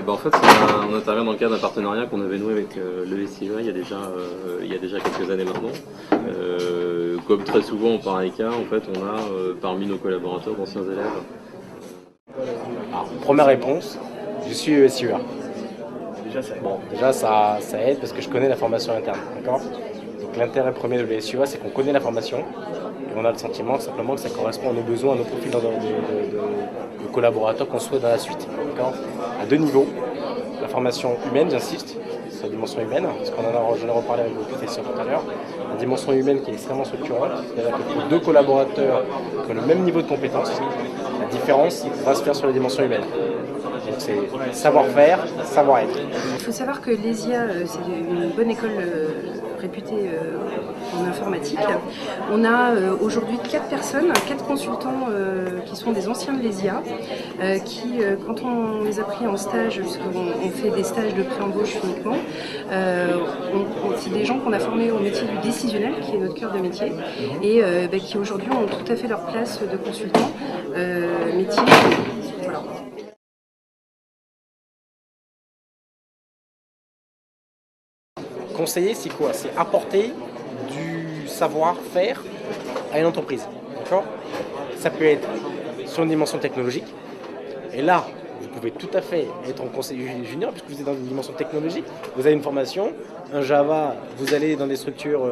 En fait, on intervient dans le cadre d'un partenariat qu'on avait noué avec le SIEA il y a déjà quelques années maintenant. Comme très souvent en pareil cas, en fait, on a parmi nos collaborateurs d'anciens élèves. Alors, première réponse, je suis SIEA. Déjà, ça Ça aide parce que je connais la formation interne, d'accord? Donc l'intérêt premier de l'SIEA, c'est qu'on connaît la formation et on a le sentiment simplement que ça correspond à nos besoins, à nos profils de collaborateurs qu'on souhaite dans la suite, d'accord? À deux niveaux, la formation humaine, j'insiste, sur la dimension humaine, parce j'en ai reparlé avec le professeur tout à l'heure, la dimension humaine qui est extrêmement structurante, c'est-à-dire que pour deux collaborateurs qui ont le même niveau de compétence, la différence va se faire sur la dimension humaine. Donc c'est savoir-faire, savoir-être. Il faut savoir que l'ESIA, c'est une bonne école réputée en informatique. On a aujourd'hui 4 personnes, 4 consultants qui sont des anciens de l'ESIA, qui, quand on les a pris en stage, puisqu'on fait des stages de pré-embauche uniquement, c'est des gens qu'on a formés au métier du décisionnel, qui est notre cœur de métier, et qui aujourd'hui ont tout à fait leur place de consultants métier. Voilà. Conseiller, c'est quoi? C'est apporter du savoir-faire à une entreprise. D'accord? Ça peut être sur une dimension technologique. Et là, vous pouvez tout à fait être en conseiller junior puisque vous êtes dans une dimension technologique. Vous avez une formation, un Java, vous allez dans des structures,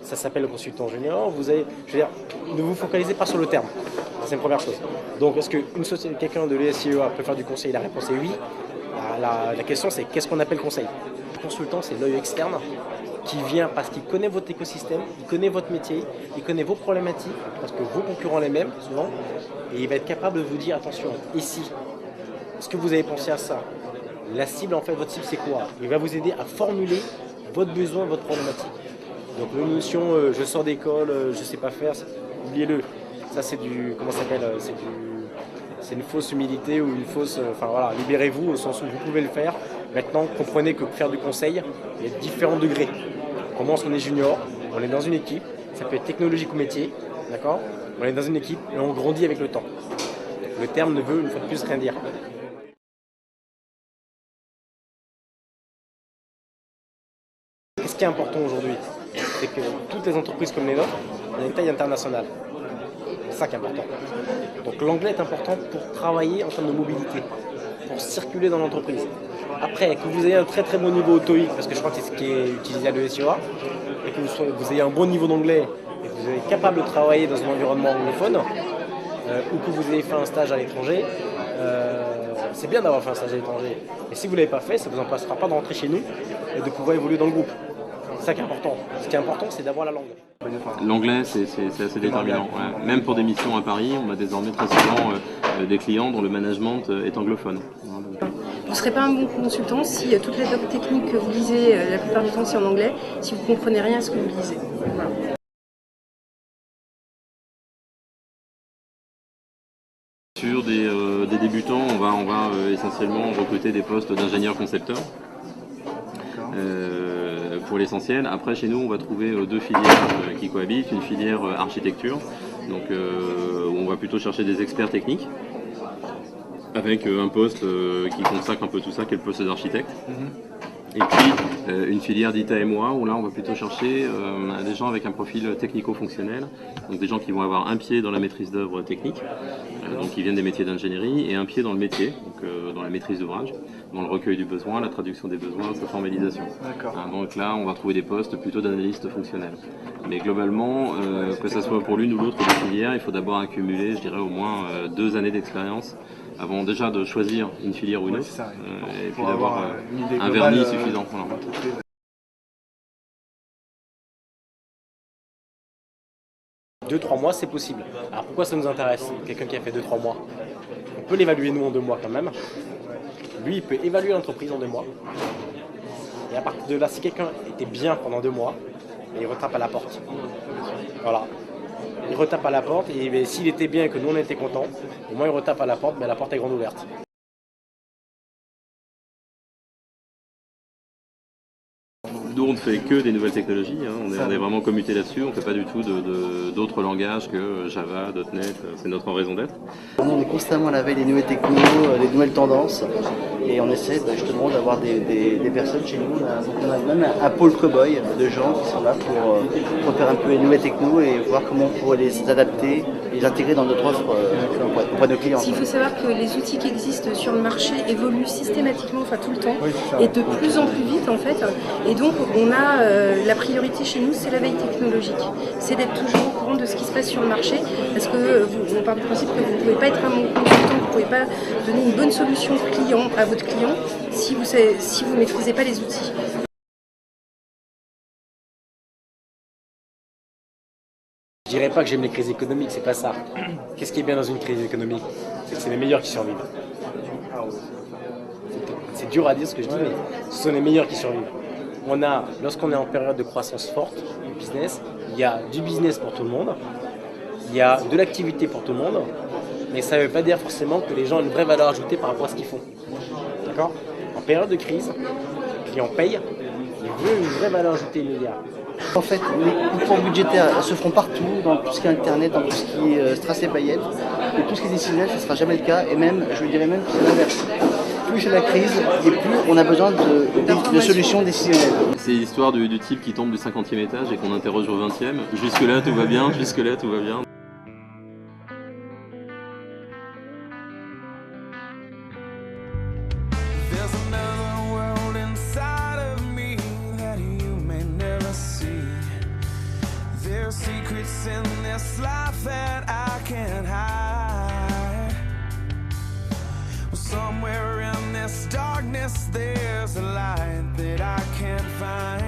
ça s'appelle le consultant junior. Je veux dire, ne vous focalisez pas sur le terme. C'est une première chose. Donc, est-ce que quelqu'un de l'ESIEA peut faire du conseil? La réponse est oui. La question, c'est qu'est-ce qu'on appelle conseil? Le consultant, c'est l'œil externe qui vient parce qu'il connaît votre écosystème, il connaît votre métier, il connaît vos problématiques, parce que vos concurrents les mêmes, souvent, et il va être capable de vous dire, attention, ici, est-ce que vous avez pensé à ça? La cible, en fait, votre cible, c'est quoi? Il va vous aider à formuler votre besoin, votre problématique. Donc, la notion, je sors d'école, je ne sais pas faire, oubliez-le. Ça, c'est du, comment ça s'appelle? C'est une fausse humilité ou une fausse... Enfin voilà, libérez-vous au sens où vous pouvez le faire. Maintenant, comprenez que faire du conseil, il y a différents degrés. On commence, on est junior, on est dans une équipe, ça peut être technologique ou métier, d'accord? On est dans une équipe et on grandit avec le temps. Le terme ne veut une fois de plus rien dire. Ce qui est important aujourd'hui, c'est que toutes les entreprises comme les nôtres, ont une taille internationale. C'est ça qui est important. Donc l'anglais est important pour travailler en termes de mobilité, pour circuler dans l'entreprise. Après, que vous ayez un très très bon niveau au TOEIC, parce que je crois que c'est ce qui est utilisé à l'ESIEA, et que vous ayez un bon niveau d'anglais, et que vous êtes capable de travailler dans un environnement anglophone, ou que vous ayez fait un stage à l'étranger, c'est bien d'avoir fait un stage à l'étranger. Mais si vous ne l'avez pas fait, ça ne vous empêchera pas de rentrer chez nous et de pouvoir évoluer dans le groupe. C'est ça qui est important. Ce qui est important, c'est d'avoir la langue. L'anglais, c'est assez déterminant. Ouais. Même pour des missions à Paris, on a désormais très souvent des clients dont le management est anglophone. Vous ne serez pas un bon consultant si toutes les docs techniques que vous lisez, la plupart du temps c'est en anglais, si vous ne comprenez rien à ce que vous lisez. Voilà. Sur des débutants, on va essentiellement recruter des postes d'ingénieurs concepteurs. Pour l'essentiel. Après, chez nous, on va trouver deux filières qui cohabitent. Une filière architecture, donc où on va plutôt chercher des experts techniques, avec un poste qui consacre un peu tout ça, qui est le poste d'architecte. Et puis une filière dite AMOA, où là on va plutôt chercher des gens avec un profil technico-fonctionnel, donc des gens qui vont avoir un pied dans la maîtrise d'œuvre technique, donc qui viennent des métiers d'ingénierie, et un pied dans le métier, donc dans la maîtrise d'ouvrage, dans le recueil du besoin, la traduction des besoins, sa formalisation. Donc là on va trouver des postes plutôt d'analystes fonctionnels. Mais globalement, que ce soit pour l'une ou l'autre des filières, il faut d'abord accumuler, je dirais, au moins 2 années d'expérience avant déjà de choisir une filière ou une autre, et puis d'avoir un vernis suffisant. Voilà. 2-3 mois, c'est possible. Alors pourquoi ça nous intéresse? Quelqu'un qui a fait 2-3 mois. On peut l'évaluer nous en 2 mois quand même. Lui, il peut évaluer l'entreprise en 2 mois. Et à partir de là, si quelqu'un était bien pendant 2 mois, il retape à la porte. Voilà. Il retape à la porte et s'il était bien et que nous on était contents, au moins il retape à la porte, mais la porte est grande ouverte. Nous, on ne fait que des nouvelles technologies, hein. On est vraiment commuté là-dessus, on ne fait pas du tout d'autres langages que Java, .NET, c'est notre raison d'être. On est constamment à la veille des nouvelles technos, des nouvelles tendances, et on essaie justement d'avoir des personnes chez nous. On a même un pôle cow-boy de gens qui sont là pour faire un peu les nouvelles technos et voir comment on pourrait les adapter et les intégrer dans notre offre auprès de nos clients. Il faut savoir que les outils qui existent sur le marché évoluent systématiquement, enfin tout le temps, et de plus en plus vite en fait. Et donc on a la priorité chez nous, c'est la veille technologique. C'est d'être toujours au courant de ce qui se passe sur le marché, parce que on part du principe que vous ne pouvez pas être un bon consultant, vous ne pouvez pas donner une bonne solution client à votre client si vous ne maîtrisez pas les outils. Je dirais pas que j'aime les crises économiques, c'est pas ça. Qu'est-ce qui est bien dans une crise économique? C'est que c'est les meilleurs qui survivent. C'est dur à dire ce que je dis, mais ce sont les meilleurs qui survivent. Lorsqu'on est en période de croissance forte du business, il y a du business pour tout le monde, il y a de l'activité pour tout le monde, mais ça ne veut pas dire forcément que les gens ont une vraie valeur ajoutée par rapport à ce qu'ils font. D'accord? En période de crise, le client paye, il veut une vraie valeur ajoutée immédiate. En fait, les coupons budgétaires se feront partout, dans tout ce qui est internet, dans tout ce qui est strass et paillettes. Et tout ce qui est décisionnel, ce ne sera jamais le cas. Et même, je dirais même que c'est l'inverse. Plus j'ai la crise, et plus on a besoin de solutions décisionnelles. C'est l'histoire du type qui tombe du 50e étage et qu'on interroge au 20e. Jusque-là, tout va bien, jusque-là, tout va bien. Secrets in this life that I can't hide. Well, somewhere in this darkness there's a light that I can't find.